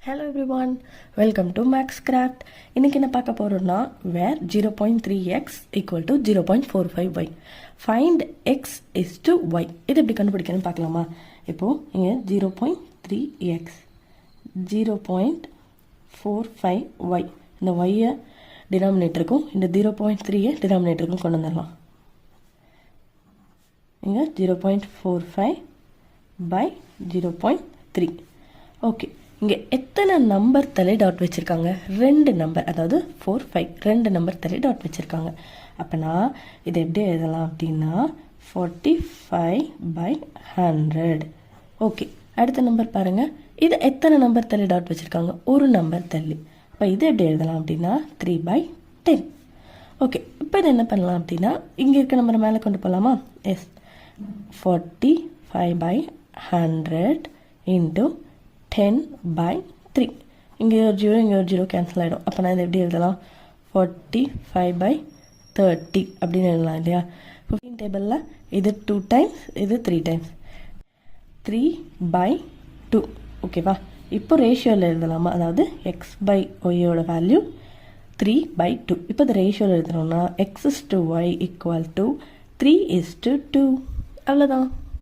Hello everyone, welcome to Maxcraft. இன்னைக்கு என்ன பார்க்க போறோம்னா where 0.3x equal to 0.45y. Find x is to y. இது எப்படி கண்டுபிடிக்கணும்னு பார்க்கலாமா? இப்போ இங்க 0.3x 0.45y. இந்த y டினாமினேட்டருக்கும் இந்த 0.3 டினாமினேட்டருக்கும் கொண்டு வந்துடலாம். இங்க 0.45 by 0.3. ஓகே, இங்கே எத்தனை நம்பர் தலை டாட் வச்சுருக்காங்க? 2 நம்பர், அதாவது 4, 5 2 நம்பர் தலை டாட் வச்சுருக்காங்க. அப்போனா இதை எப்படி எழுதலாம் அப்படின்னா 45/100. ஓகே, அடுத்த நம்பர் பாருங்கள். இது எத்தனை நம்பர் தலை டாட் வச்சுருக்காங்க? ஒரு நம்பர் தள்ளி. அப்போ இதை எப்படி எழுதலாம் அப்படின்னா 3/10. ஓகே, இப்போ இதை என்ன பண்ணலாம் அப்படின்னா இங்கே இருக்க நம்பரை மேலே கொண்டு போகலாமா? Yes, 45/100 into 10/3. இங்கே ஒரு ஜீரோ இங்கே ஒரு ஜீரோ கேன்சல் ஆகிடும். அப்போ நான் இதை எப்படி எழுதலாம்? 45/30 அப்படின்னு எழுதலாம் இல்லையா? 15 டேபிளில் இது 2 டைம்ஸ், இது 3 டைம்ஸ், 3/2. ஓகேவா? இப்போ ரேஷியோவில் எழுதலாமா? அதாவது x/y வேல்யூ 3/2. இப்போ இந்த ரேஷியோவில் எழுதணும்னா x/y = 3:2. அவ்வளோதான்.